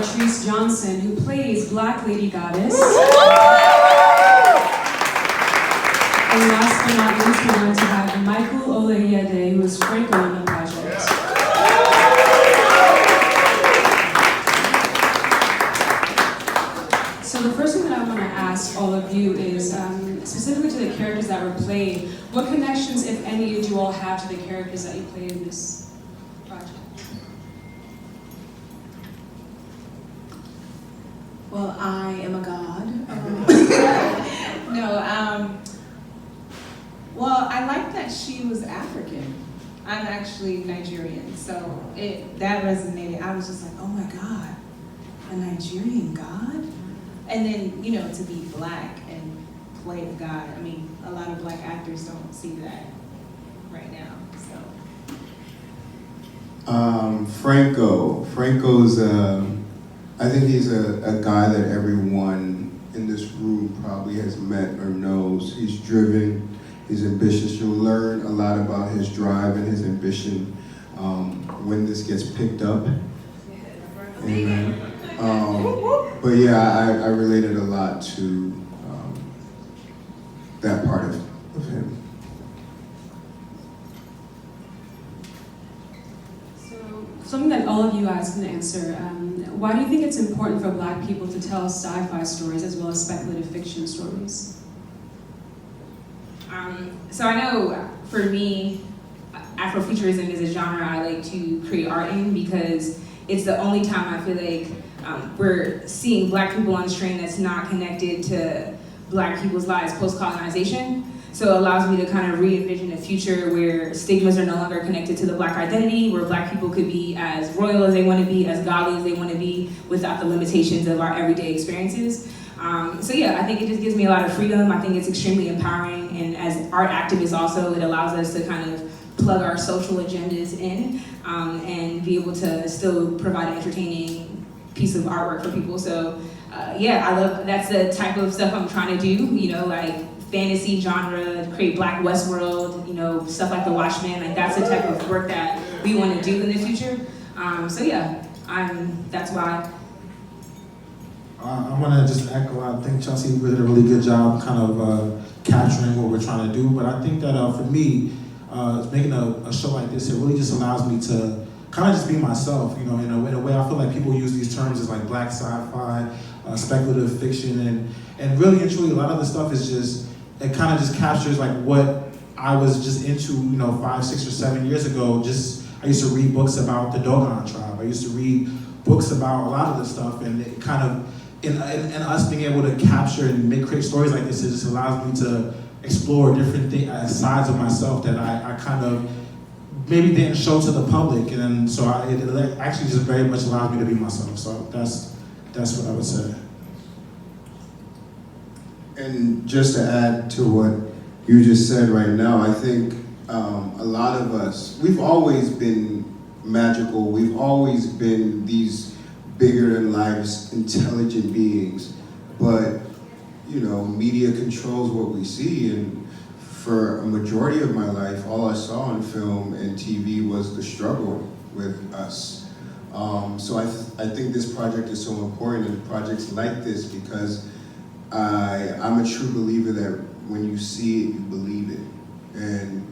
Latrice Johnson, who plays Black Lady Goddess. And last but not least, we want to have Michael Oleyede, who is Franco in the project. So the first thing that I want to ask all of you is, specifically to the characters that were played, what connections, if any, did you all have to the characters that you played in this project? Well, I am a god. Well, I like that she was African. I'm actually Nigerian, so that resonated. I was just like, oh my God, a Nigerian god? And then, to be Black and play a god. I mean, a lot of Black actors don't see that right now, so. Franco's, I think he's a guy that everyone in this room probably has met or knows. He's driven, he's ambitious. You'll learn a lot about his drive and his ambition when this gets picked up. Amen. But yeah, I related a lot to that part of him. Something that all of you guys can answer. Why do you think it's important for Black people to tell sci-fi stories as well as speculative fiction stories? So I know for me, Afrofuturism is a genre I like to create art in because it's the only time I feel like we're seeing Black people on screen that's not connected to Black people's lives post-colonization. So it allows me to kind of re-envision a future where stigmas are no longer connected to the Black identity, where Black people could be as royal as they want to be, as godly as they want to be, without the limitations of our everyday experiences. So yeah, I think it just gives me a lot of freedom. I think it's extremely empowering, and as art activists also, it allows us to kind of plug our social agendas in and be able to still provide an entertaining piece of artwork for people. So yeah, that's the type of stuff I'm trying to do, like fantasy genre, create Black Westworld, stuff like The Watchmen. Like that's the type of work that we want to do in the future. So yeah, that's why. I'm gonna just echo. I think Chelsea did a really good job kind of capturing what we're trying to do. But I think that for me, making a show like this, it really just allows me to kind of just be myself. In a way, I feel like people use these terms as like Black sci-fi, speculative fiction, and really and truly, a lot of the stuff is just, it kind of just captures like what I was just into, 5, 6, or 7 years ago. I used to read books about the Dogon tribe. I used to read books about a lot of this stuff, and it kind of, in us being able to capture and create stories like this, it just allows me to explore different sides of myself that I kind of maybe didn't show to the public, and so it actually just very much allows me to be myself. So that's what I would say. And just to add to what you just said right now, I think a lot of us, we've always been magical. We've always been these bigger than life, intelligent beings. But, media controls what we see. And for a majority of my life, all I saw on film and TV was the struggle with us. So I think this project is so important, and projects like this, because I'm a true believer that when you see it, you believe it. And,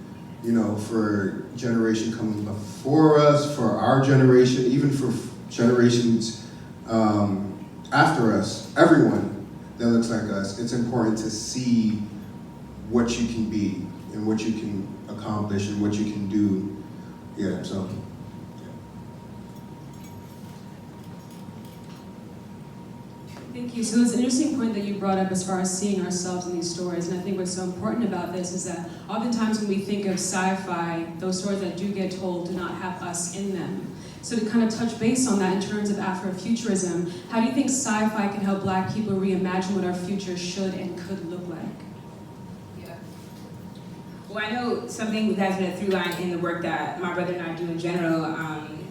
for generation coming before us, for our generation, even for generations after us, everyone that looks like us, it's important to see what you can be and what you can accomplish and what you can do. Yeah, so. Thank you. So it's an interesting point that you brought up as far as seeing ourselves in these stories. And I think what's so important about this is that oftentimes when we think of sci-fi, those stories that do get told do not have us in them. So to kind of touch base on that in terms of Afrofuturism, how do you think sci-fi can help Black people reimagine what our future should and could look like? Yeah. Well, I know something that's been a through line in the work that my brother and I do in general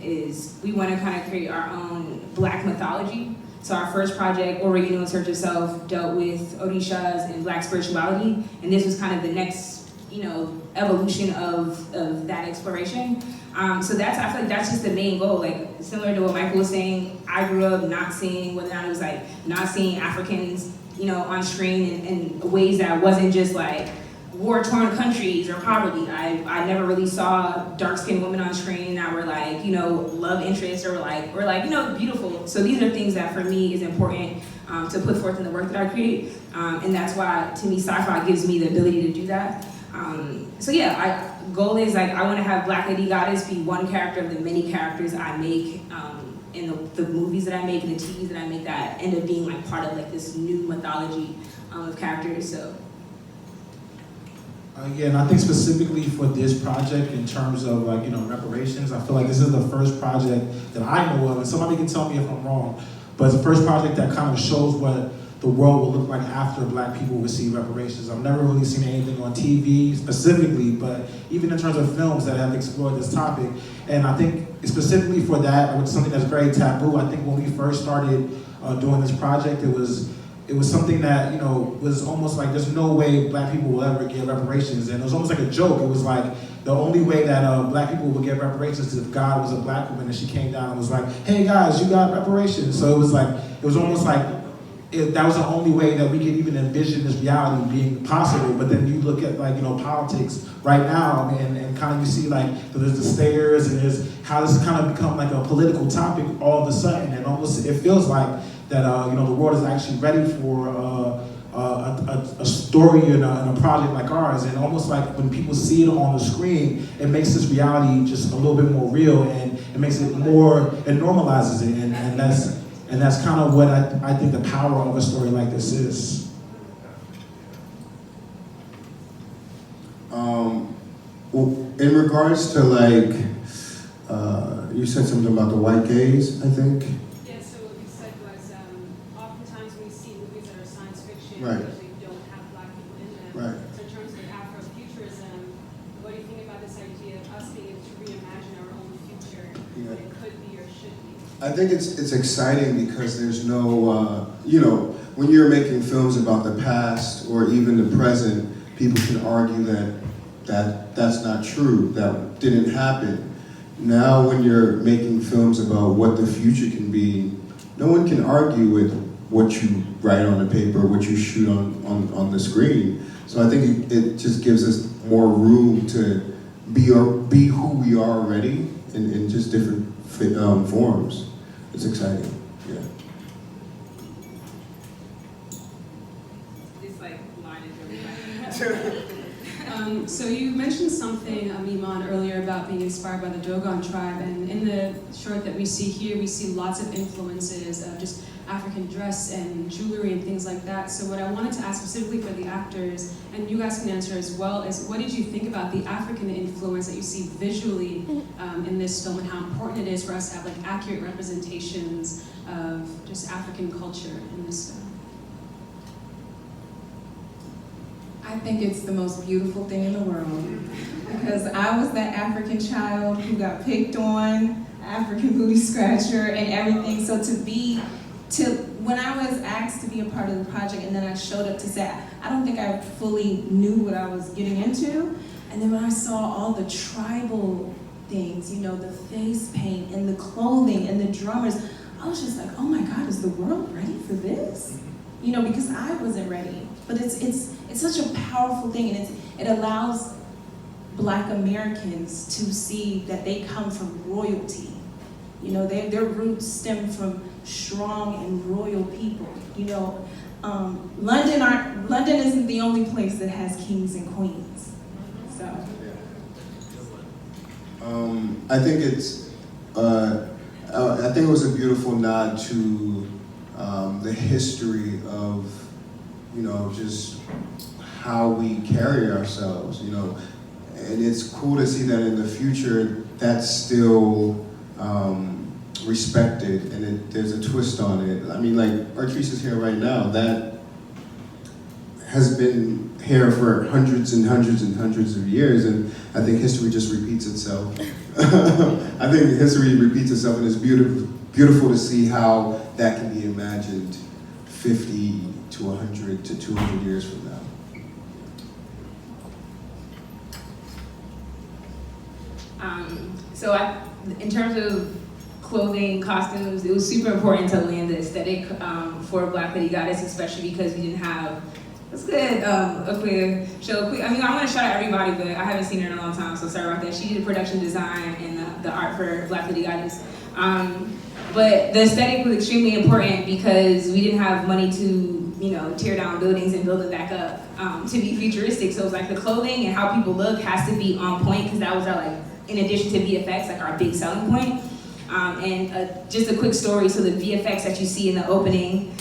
is we want to kind of create our own Black mythology. So our first project, Oregano in Search of Self, dealt with Orishas and Black spirituality, and this was kind of the next, evolution of that exploration. So that's, I feel like that's just the main goal. Like, similar to what Michael was saying, I grew up not seeing, whether or not it was like, not seeing Africans, you know, on screen in ways that wasn't just like war-torn countries or poverty. I never really saw dark-skinned women on screen that were like, you know, love interests or like, you know, beautiful. So these are things that for me is important to put forth in the work that I create. And that's why, to me, sci-fi gives me the ability to do that. So yeah, goal is like, I want to have Black Lady Goddess be one character of the many characters I make in the movies that I make and the TVs that I make that end up being like part of like this new mythology of characters. So. Yeah, and I think specifically for this project, in terms of like, you know, reparations, I feel like this is the first project that I know of, and somebody can tell me if I'm wrong, but it's the first project that kind of shows what the world will look like after Black people receive reparations. I've never really seen anything on TV specifically, but even in terms of films that have explored this topic. And I think specifically for that, it's something that's very taboo. I think when we first started doing this project, it was something that, you know, was almost like there's no way Black people will ever get reparations. And it was almost like a joke. It was like the only way that Black people would get reparations is if God was a Black woman and she came down and was like, hey guys, you got reparations. So it was almost like that was the only way that we could even envision this reality being possible. But then you look at, like, you know, politics right now, and kind of you see like there's the stairs and there's how this has kind of become like a political topic all of a sudden, and almost it feels like that you know, the world is actually ready for a story and a project like ours. And almost like when people see it on the screen, it makes this reality just a little bit more real, and it makes it more, it normalizes it, and that's kind of what I think the power of a story like this is. Well, in regards to like, you said something about the white gaze, I think. Yeah, so what you said was, oftentimes when we see movies that are science fiction, Right. usually don't have Black people in them. Right. So in terms of Afrofuturism, what do you think about this idea of us being able to reimagine our own future, what it could be or should be? I think it's exciting because there's no, you know, when you're making films about the past or even the present, people can argue that that's not true, that didn't happen. Now when you're making films about what the future can be, no one can argue with what you write on the paper, what you shoot on the screen. So I think it just gives us more room to be who we are already in just different forms. It's exciting, yeah. This like line is really So you mentioned something, Iman, earlier about being inspired by the Dogon tribe, and in the short that we see here, we see lots of influences of just African dress and jewelry and things like that. So what I wanted to ask specifically for the actors, and you guys can answer as well, is what did you think about the African influence that you see visually in this film, and how important it is for us to have like accurate representations of just African culture in this film? I think it's the most beautiful thing in the world, because I was that African child who got picked on, African booty scratcher and everything. So when I was asked to be a part of the project and then I showed up to set, I don't think I fully knew what I was getting into. And then when I saw all the tribal things, you know, the face paint and the clothing and the drummers, I was just like, oh my God, is the world ready for this? You know, because I wasn't ready. But it's such a powerful thing, and it allows Black Americans to see that they come from royalty. You know, their roots stem from strong and royal people. You know, London isn't the only place that has kings and queens. So. I think I think it was a beautiful nod to the history of, you know, just how we carry ourselves, you know. And it's cool to see that in the future that's still respected, and there's a twist on it. I mean, like, Artrice is here right now. That has been here for hundreds and hundreds and hundreds of years, and I think history just repeats itself. I think history repeats itself, and it's beautiful to see how that can be imagined 50 to 100 to 200 years from now. In terms of clothing, costumes, it was super important to land the aesthetic for Black Lady Goddess, especially because we didn't have, that's good, a queer show. I mean, I want to shout out everybody, but I haven't seen her in a long time, so sorry about that. She did production design and the art for Black Lady Goddess. But the aesthetic was extremely important because we didn't have money to, tear down buildings and build it back up to be futuristic. So it was like the clothing and how people look has to be on point because that was our, like, in addition to VFX, like our big selling point. Just a quick story, so the VFX that you see in the opening,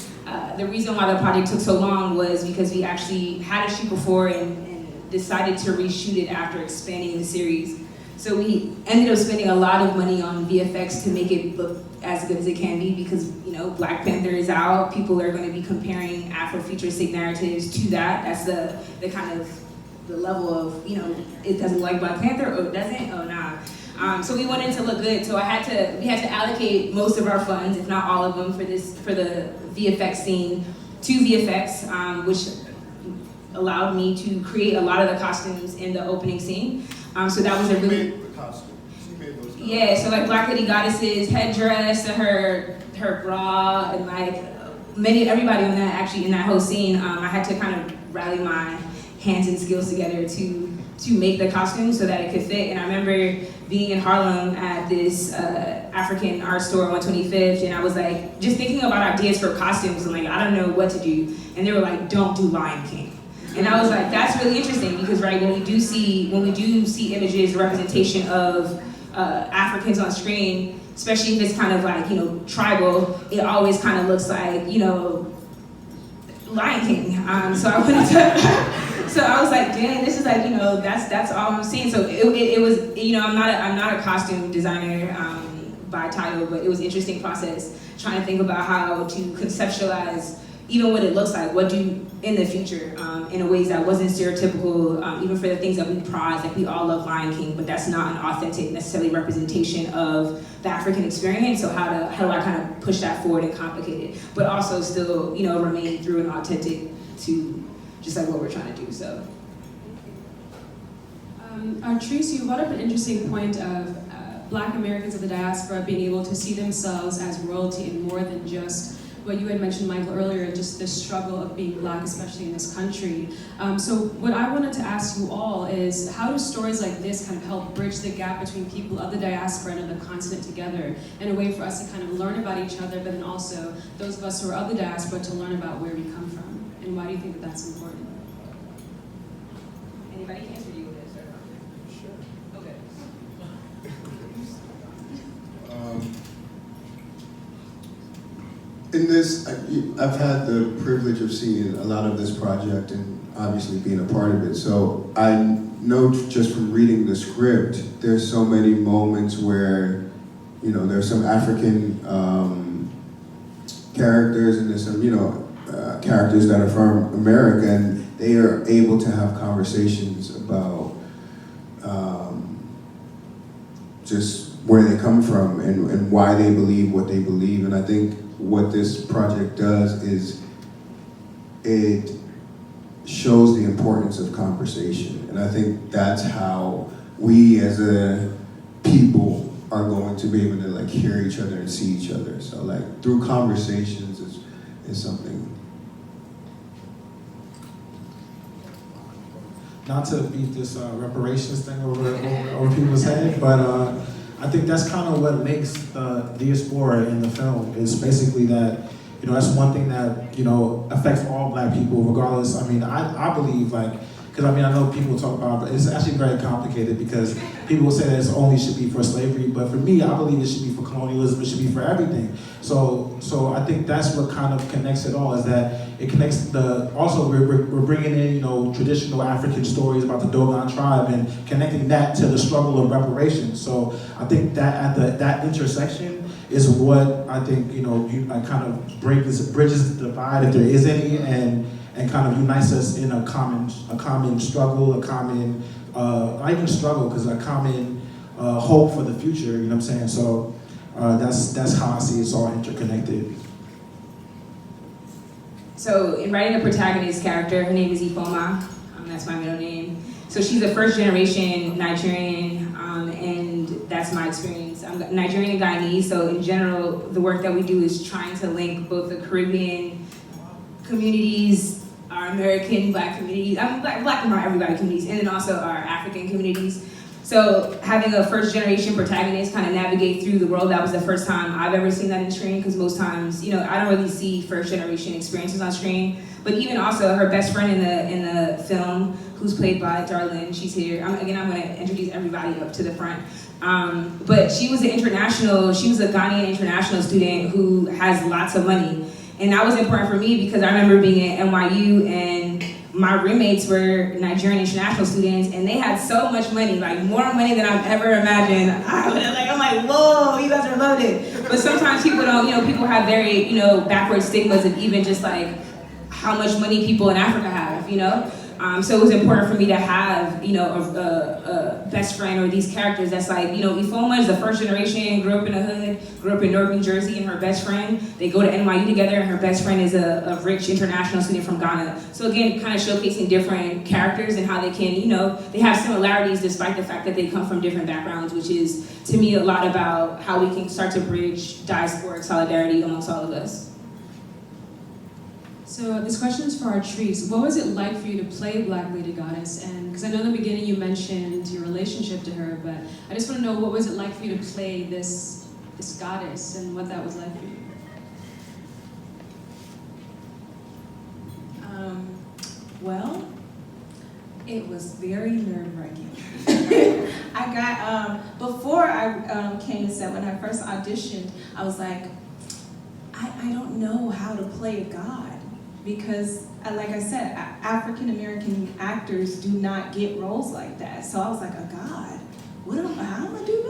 the reason why the project took so long was because we actually had a shoot before and decided to reshoot it after expanding the series. So we ended up spending a lot of money on VFX to make it look as good as it can be because, Black Panther is out. People are going to be comparing Afrofuturistic narratives to that. That's the kind of the level of, it doesn't look like Black Panther, or it doesn't, oh nah. So we wanted to look good. So we had to allocate most of our funds, if not all of them, for the VFX scene to VFX, which allowed me to create a lot of the costumes in the opening scene. So that was a really... the costumes. She made those costumes. Yeah, so like Black Lady Goddess's headdress, her bra, and like everybody on that, actually in that whole scene, I had to kind of rally my hands and skills together to make the costume so that it could fit. And I remember being in Harlem at this African art store on 125th, and I was like, just thinking about ideas for costumes, and like, I don't know what to do. And they were like, don't do Lion King. And I was like, that's really interesting because, right, when we do see images, representation of Africans on screen, especially if it's kind of like, tribal, it always kind of looks like, Lion King. So I wanted to, so I was like, dang, this is like, that's all I'm seeing. So it was, I'm not a costume designer by title, but it was an interesting process trying to think about how to conceptualize even what it looks like, what do in the future, in ways that wasn't stereotypical, even for the things that we prize, like we all love Lion King, but that's not an authentic necessarily representation of the African experience. So how do I kind of push that forward and complicate it, but also still, remain through and authentic to just like what we're trying to do, so. Artrice, you brought up an interesting point of Black Americans of the diaspora being able to see themselves as royalty in more than just what you had mentioned, Michael, earlier, just the struggle of being Black, especially in this country. So what I wanted to ask you all is, how do stories like this kind of help bridge the gap between people of the diaspora and of the continent together, in a way for us to kind of learn about each other, but then also those of us who are of the diaspora to learn about where we come from? And why do you think that that's important? Anybody can answer you with this, or? Sure. Okay. In this, I've had the privilege of seeing a lot of this project and obviously being a part of it. So I know just from reading the script, there's so many moments where, there's some African characters and there's some, characters that are from America, and they are able to have conversations about just where they come from and why they believe what they believe. And I think what this project does is it shows the importance of conversation. And I think that's how we as a people are going to be able to like hear each other and see each other. So like through conversations is something. Not to beat this reparations thing over people's head, but I think that's kind of what makes the diaspora in the film, is basically that, that's one thing that, affects all Black people regardless. I mean, I believe because I know people talk about, but it's actually very complicated because people will say that it only should be for slavery, but for me, I believe it should be for colonialism, it should be for everything. So I think that's what kind of connects it all, is that it connects also we're bringing in, traditional African stories about the Dogon tribe and connecting that to the struggle of reparations. So I think that at that intersection is what I think, kind of bridges the divide, if there is any, and kind of unites us in a common struggle, not even struggle, because a common hope for the future, you know what I'm saying? So that's how I see it's all interconnected. So in writing the protagonist character, her name is Ifeoma, that's my middle name. So she's a first generation Nigerian, and that's my experience. I'm Nigerian and Guyanese, so in general, the work that we do is trying to link both the Caribbean communities, our American Black communities, Black and brown everybody communities, and then also our African communities. So having a first generation protagonist kind of navigate through the world, that was the first time I've ever seen that in screen, because most times, I don't really see first generation experiences on screen. But even also her best friend in the film, who's played by Darlene, she's here. I'm gonna introduce everybody up to the front. But she was a Ghanaian international student who has lots of money. And that was important for me because I remember being at NYU and my roommates were Nigerian international students, and they had so much money, like more money than I've ever imagined. I'm like, whoa, you guys are loaded. But sometimes people don't, people have very, backward stigmas of even just like how much money people in Africa have, So it was important for me to have, a best friend or these characters that's like, Ifoma is the first generation, grew up in the hood, grew up in North New Jersey, and her best friend, they go to NYU together, and her best friend is a rich international student from Ghana. So again, kind of showcasing different characters and how they can, they have similarities despite the fact that they come from different backgrounds, which is, to me, a lot about how we can start to bridge diasporic solidarity amongst all of us. So this question is for Artrice. What was it like for you to play Black Lady Goddess? And because I know in the beginning you mentioned your relationship to her, but I just want to know, what was it like for you to play this goddess and what that was like for you? Well, it was very nerve-wracking. I got, before I came to set, when I first auditioned, I was like, I don't know how to play a god. Because, like I said, African-American actors do not get roles like that. So I was like, a god? How am I do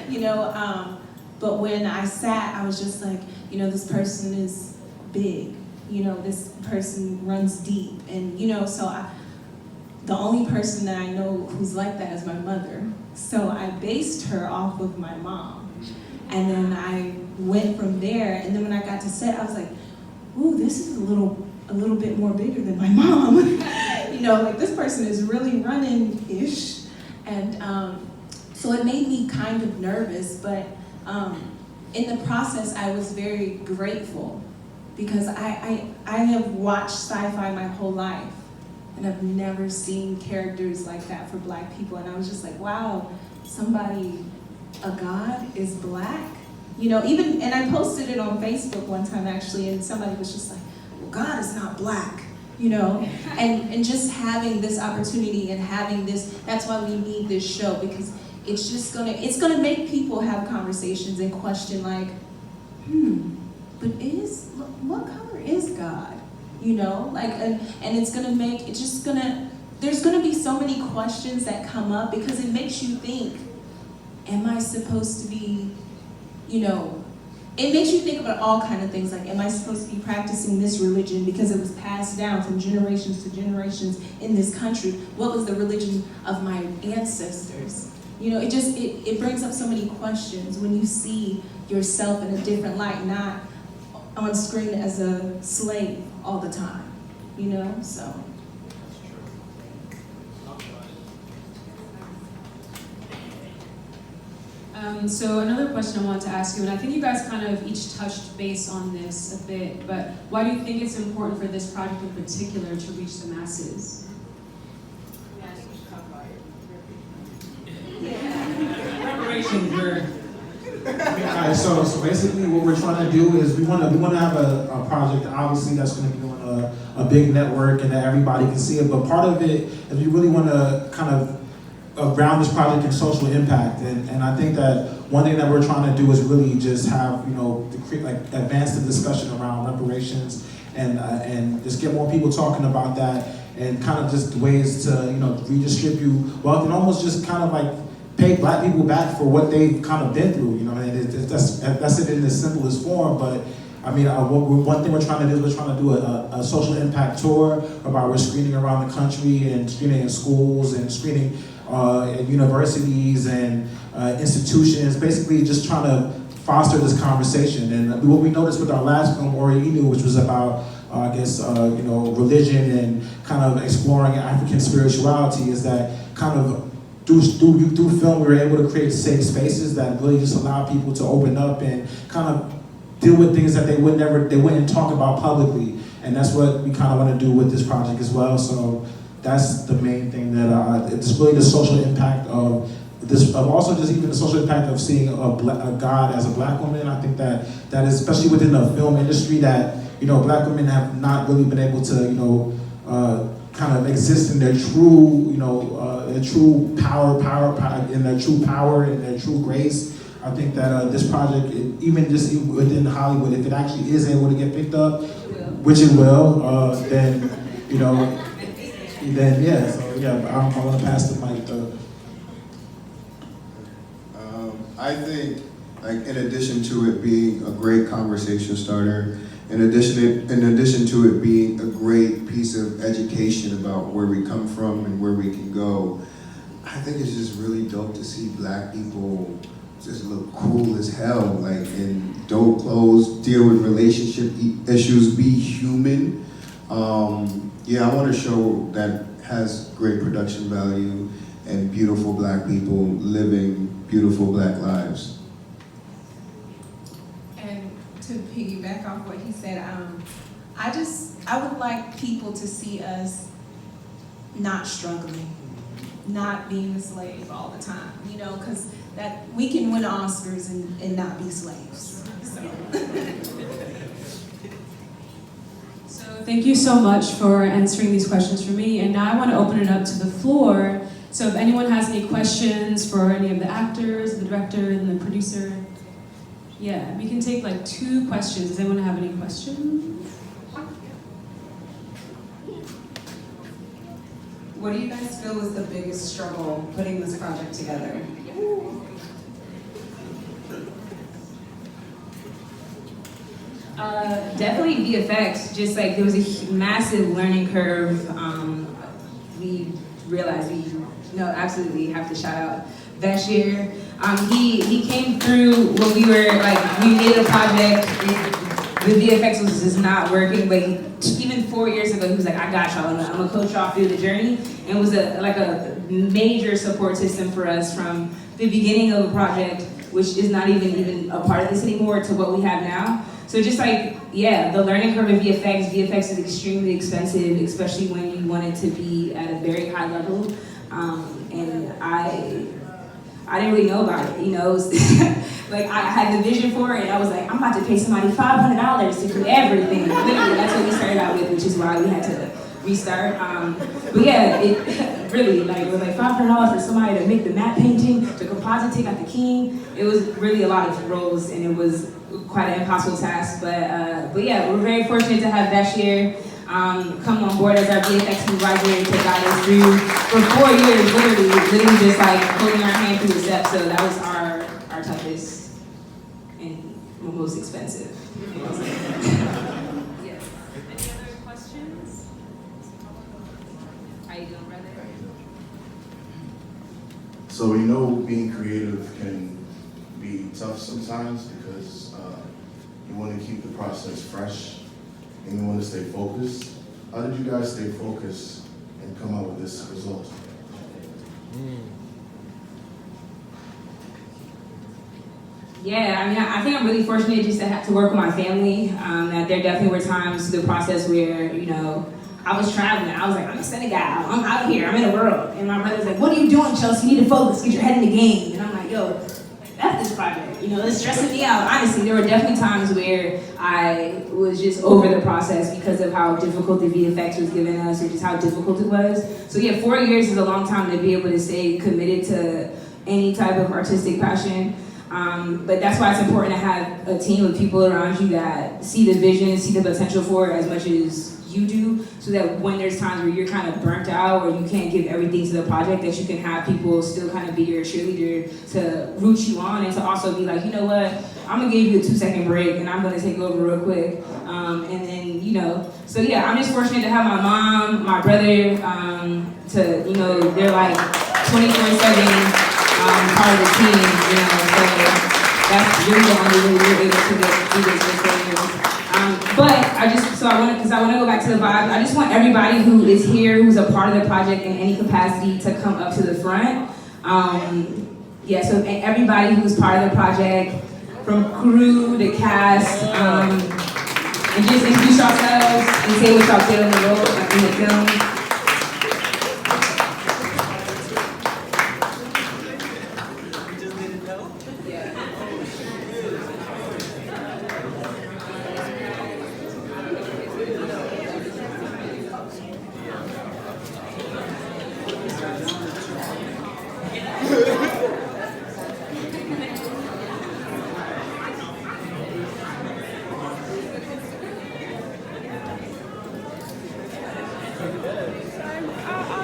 that? But when I sat, I was just like, this person is big. This person runs deep. And, the only person that I know who's like that is my mother. So I based her off of my mom. And then I went from there. And then when I got to set, I was like, ooh, this is a little bit more bigger than my mom. Like this person is really running-ish. And so it made me kind of nervous, but in the process, I was very grateful because I have watched sci-fi my whole life, and I've never seen characters like that for Black people. And I was just like, wow, a god is Black? And I posted it on Facebook one time actually, and somebody was just like, well, God is not Black, and just having this opportunity and having this, that's why we need this show, because it's gonna make people have conversations and question like, but what color is God? And it's gonna make, there's gonna be so many questions that come up because it makes you think, am I supposed to be, it makes you think about all kinds of things, like, am I supposed to be practicing this religion because it was passed down from generations to generations in this country? What was the religion of my ancestors? It brings up so many questions when you see yourself in a different light, not on screen as a slave all the time, so. So another question I wanted to ask you, and I think you guys kind of each touched base on this a bit, but why do you think it's important for this project in particular to reach the masses? Alright, so basically what we're trying to do is we want to have a project, obviously, that's going to be on a big network and that everybody can see it, but part of it is we really want to kind of around this project and social impact, and I think that one thing that we're trying to do is really just have, advance the discussion around reparations and just get more people talking about that, and kind of just ways to, redistribute wealth and almost just kind of like pay Black people back for what they've kind of been through, that's it in the simplest form. But I mean, one thing we're trying to do is we're trying to do a social impact tour about we're screening around the country and screening in schools and screening at universities and institutions, basically just trying to foster this conversation. And what we noticed with our last film, Ori Inu, which was about, religion and kind of exploring African spirituality, is that kind of through film, we were able to create safe spaces that really just allow people to open up and kind of deal with things that they wouldn't talk about publicly. And that's what we kind of want to do with this project as well. So that's the main thing that it's really the social impact of this, of also just even the social impact of seeing a God as a black woman. I think that is, especially within the film industry, that, you know, black women have not really been able to, you know, kind of exist in their true, you know, their true power, in their true power and their true grace. I think that this project, even just within Hollywood, if it actually is able to get picked up, which it will, then, you know, then yeah. So yeah, I want to pass the mic. I think, like, in addition to it being a great conversation starter, in addition to it being a great piece of education about where we come from and where we can go, I think it's just really dope to see black people just look cool as hell, like in dope clothes, deal with relationship issues, be human. Yeah, I want to show that has great production value and beautiful black people living beautiful black lives. And to piggyback off what he said, I would like people to see us not struggling, not being a slave all the time, you know, because that we can win Oscars and not be slaves. So thank you so much for answering these questions for me. And now I want to open it up to the floor. So if anyone has any questions for any of the actors, the director, and the producer, yeah, we can take like 2 questions. Does anyone have any questions? What do you guys feel was the biggest struggle putting this project together? Definitely VFX. Just like there was a massive learning curve. We realized we absolutely have to shout out Bashir. He came through when we were like, we made a project. The VFX was just not working, but even 4 years ago, he was like, I got y'all, I'm gonna coach y'all through the journey. And it was a major support system for us from the beginning of a project, which is not even a part of this anymore, to what we have now. So just like, yeah, the learning curve of VFX is extremely expensive, especially when you want it to be at a very high level. And I didn't really know about it, you know. Like, I had the vision for it, and I was like, I'm about to pay somebody $500 to do everything. Literally, that's what we started out with, which is why we had to restart. But yeah, it really, like, it was like $500 for somebody to make the matte painting, to composite, take out the key. It was really a lot of roles, and it was quite an impossible task. But yeah, we're very fortunate to have Bashir come on board as our VFX supervisor to guide us through for 4 years, literally just like holding our hand through the steps. So that was our toughest and most expensive. Yes. Any other questions? How you doing, brother? So we know being creative can be tough sometimes because you want to keep the process fresh and you want to stay focused. How did you guys stay focused and come out with this result? Yeah, I mean, I think I'm really fortunate just to have to work with my family. That there definitely were times through the process where, you know, I was traveling. I was like, I'm in Senegal. I'm out here. I'm in the world. And my brother's like, what are you doing, Chelsea? You need to focus. Get your head in the game. And I'm like, yo, F this project. You know, it's stressing me out. Honestly, there were definitely times where I was just over the process because of how difficult the VFX was giving us, or just how difficult it was. So yeah, 4 years is a long time to be able to stay committed to any type of artistic passion. But that's why it's important to have a team of people around you that see the vision, see the potential for it as much as you do, so that when there's times where you're kind of burnt out or you can't give everything to the project, that you can have people still kind of be your cheerleader to root you on, and to also be like, you know what, I'm gonna give you a 2-second break and I'm gonna take over real quick. And then, you know, so yeah, I'm just fortunate to have my mom, my brother, to, you know, they're like 24/7 part of the team, you know, so that's really the only way we were able to get through this for 4 years. But I want to go back to the vibe. I just want everybody who is here, who's a part of the project in any capacity, to come up to the front. Yeah, so everybody who's part of the project, from crew to cast, and just introduce yourselves and say what y'all did on the road, like in the film.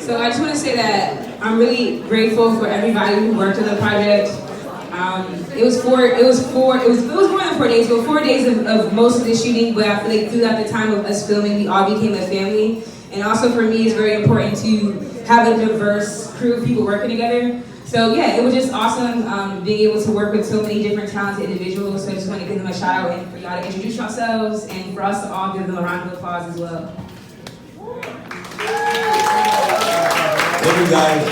So I just want to say that I'm really grateful for everybody who worked on the project. It was more than 4 days. It was 4 days of most of the shooting, but I feel like throughout the time of us filming, we all became a family. And also for me, it's very important to have a diverse crew of people working together. So yeah, it was just awesome being able to work with so many different talented individuals. So I just want to give them a shout out and for y'all to introduce yourselves and for us to all give them a round of applause as well. Thank you guys.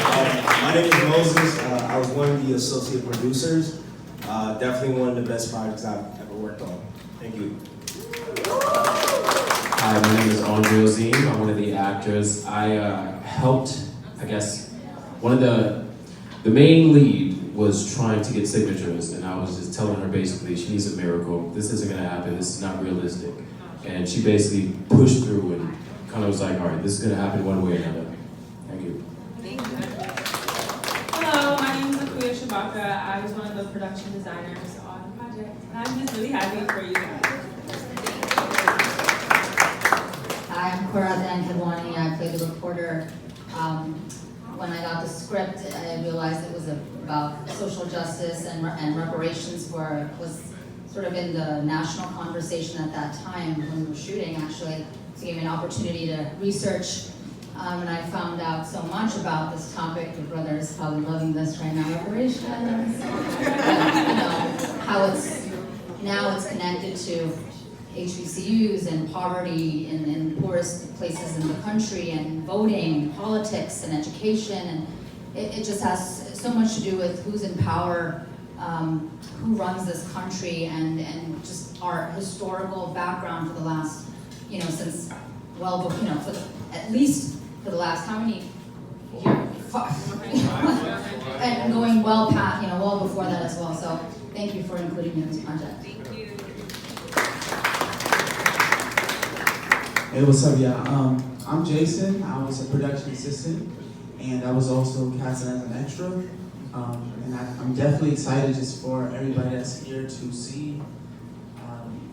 My name is Moses. I was one of the associate producers. Definitely one of the best projects I've ever worked on. Thank you. Hi, my name is Andre Ozine. I'm one of the actors. I helped, I guess, one of the main lead was trying to get signatures, and I was just telling her basically she needs a miracle. This isn't gonna happen. This is not realistic. And she basically pushed through and kind of was like, all right, this is gonna happen one way or another. Thank you. Hello, my name is Akuya Shabaka. I was one of the production designers on the project, and I'm just really happy for you guys. Hi, I'm Cora Dankadwani. I play the reporter. When I got the script, I realized it was about social justice and reparations was sort of in the national conversation at that time when we were shooting, actually. So it gave me an opportunity to research, and I found out so much about this topic. Your brother is probably loving this right now, reparations. But, how it's connected to HBCUs and poverty in poorest places in the country, and voting, politics, and education, and it just has so much to do with who's in power, who runs this country, and just our historical background for the last, since at least for the last how many years, and going well past, well before that as well. So thank you for including me in this project. Hey, what's up, y'all? I'm Jason. I was a production assistant, and I was also cast as an extra. And I'm definitely excited just for everybody that's here to see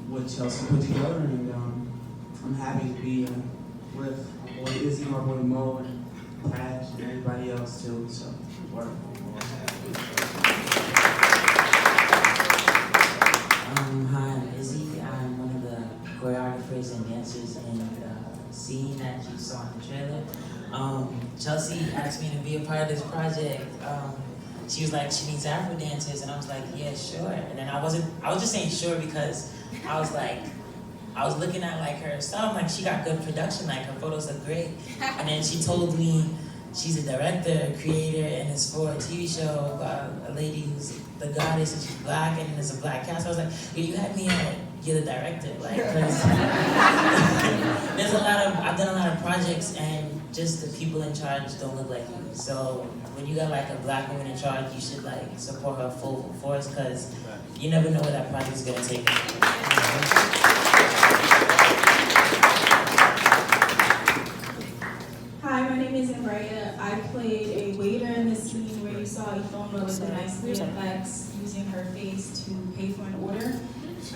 what Chelsea put together. And I'm happy to be with my boy Izzy, my boy Mo, and Tash, and everybody else too. So, work. Hi, I'm Izzy. I'm one of the choreographers and dancers in the scene that you saw in the trailer. Chelsea asked me to be a part of this project. She was like, she needs Afro dancers, and I was like, yeah, sure. And then I was just saying sure because I was looking at like her stuff, like she got good production, like her photos look great. And then she told me she's a director, a creator, and it's for a TV show about a lady who's the goddess and she's black and there's a black cast. So I was like, yeah, you had me at, you're the director, like, cause I've done a lot of projects and just the people in charge don't look like you. So when you got like a black woman in charge, you should like support her full force cause you never know where that project's gonna take you. Hi, my name is Ambraya. I played a waiter in the scene where you saw Ifoma with the nice effects using her face to pay for an order.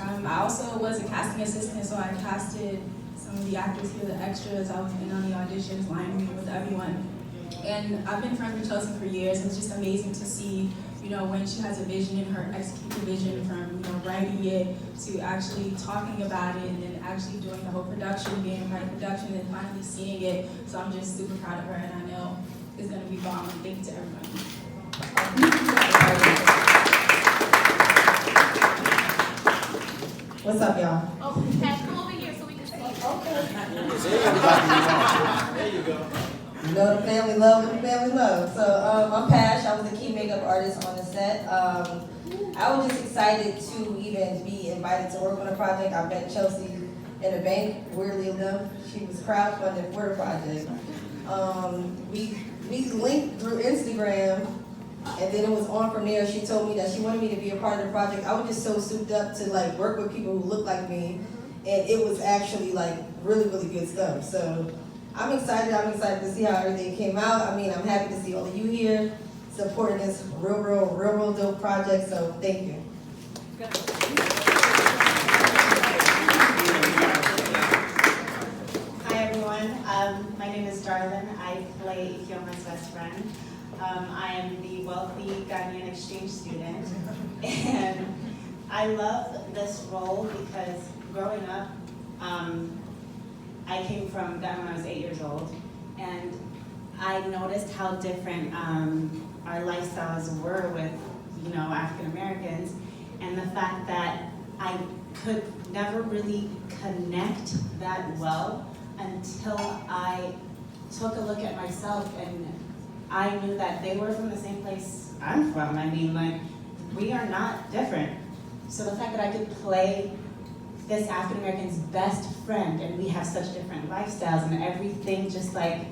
I also was a casting assistant, so I casted some of the actors here, the extras. I was in on the auditions, line with everyone. And I've been friends with Chelsea for years. It's just amazing to see, when she has a vision and her execute the vision from, writing it to actually talking about it and then actually doing the whole production, being a part of production and finally seeing it. So I'm just super proud of her and I know it's gonna be bomb. Thank you to everybody. What's up, y'all? Oh, Cash, come over here so we can see. Okay. There you go. know, the family love and the family love. So I'm Pash. I was the key makeup artist on the set. I was just excited to even be invited to work on the project. I met Chelsea in a bank, weirdly enough. She was crowdfunded for the project. We linked through Instagram, and then it was on from there. She told me that she wanted me to be a part of the project. I was just so souped up to like work with people who look like me, and it was actually like really, really good stuff. So I'm excited to see how everything came out. I mean, I'm happy to see all of you here supporting this real dope project, so thank you. Hi everyone, my name is Darlin. I play Ifeoma's best friend. I am the wealthy Ghanaian exchange student, and I love this role because growing up, I came from Ghana when I was 8 years old, and I noticed how different our lifestyles were with, you know, African Americans, and the fact that I could never really connect that well until I took a look at myself and I knew that they were from the same place I'm from. I mean, like, we are not different. So the fact that I could play this African American's best friend and we have such different lifestyles and everything just like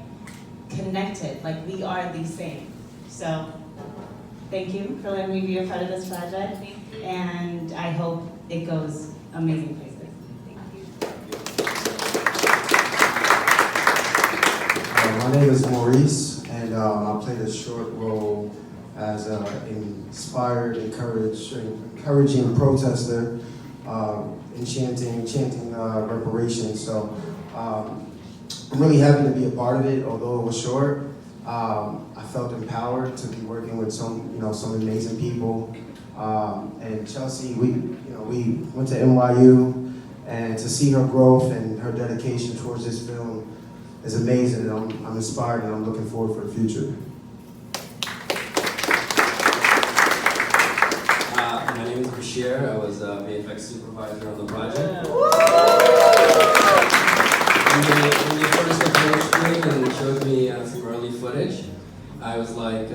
connected, like we are the same. So thank you for letting me be a part of this project, and I hope it goes amazing places. My name is Maurice, and I played a short role as an inspired, encouraging protester, chanting reparations. So I'm really happy to be a part of it, although it was short. I felt empowered to be working with some amazing people. And Chelsea, we went to NYU, and to see her growth and her dedication towards this film is amazing. And I'm inspired, and I'm looking forward for the future. My name is Bashir. I was a VFX supervisor on the project. When they first approached me and showed me some early footage, I was like,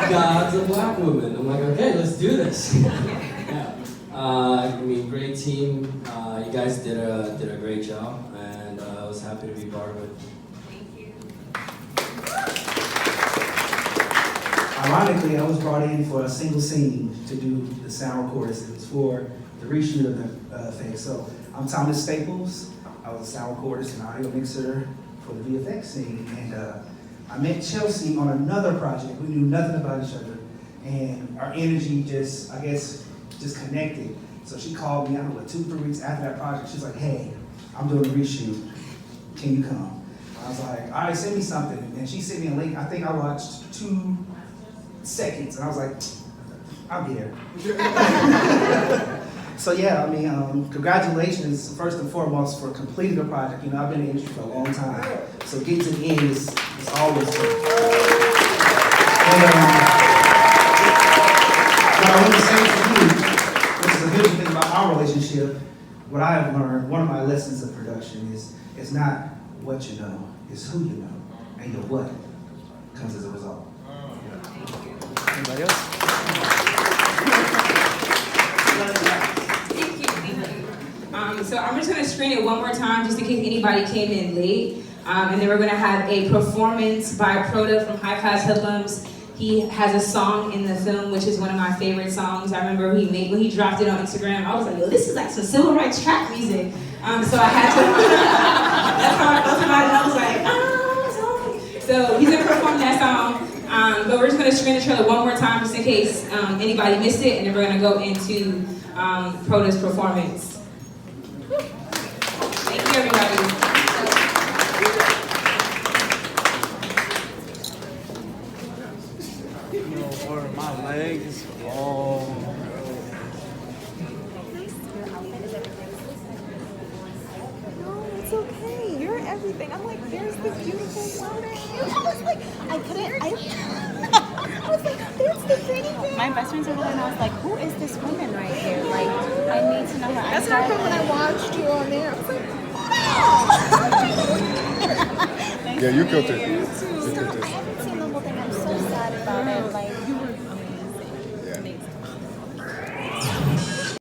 God's a black woman. I'm like, okay, let's do this. Yeah. I mean, great team. You guys did a great job, and I was happy to be part of it. Ironically, I was brought in for a single scene to do the sound recordings. It was for the reshoot of the thing. So I'm Thomas Staples. I was a sound recordist and audio mixer for the VFX scene. And I met Chelsea on another project. We knew nothing about each other. And our energy just connected. So she called me, I don't know, 2-3 weeks after that project. She's like, hey, I'm doing a reshoot. Can you come? I was like, all right, send me something. And she sent me a link. I think I watched 2 seconds, and I was like, I'm here. So yeah, I mean, congratulations, first and foremost, for completing the project. You know, I've been in the industry for a long time, so getting to the end is always good. And what I want to say to you, which is a beautiful thing about our relationship, what I have learned, one of my lessons of production is, it's not what you know, it's who you know, and your what comes as a result. Anybody else? So I'm just going to screen it one more time just in case anybody came in late. And then we're going to have a performance by Proda from High Class Hoodlums. He has a song in the film, which is one of my favorite songs. I remember when he dropped it on Instagram, I was like, yo, this is like some civil rights trap music. So I had to, that's how I felt about it. I was like, so he's going to perform that song. But we're just going to screen the trailer one more time just in case anybody missed it, and then we're going to go into Proda's performance. Thank you, everybody. My legs long. No, it's okay. You're everything. I'm like, there's this beautiful woman. I was like, I was like, there's the pretty girl. My best friends are there, and I was like, who is this woman right here? Like, I need to know her. That's not from when I watched you on there. I was like, oh! Yeah, you killed it. You killed it.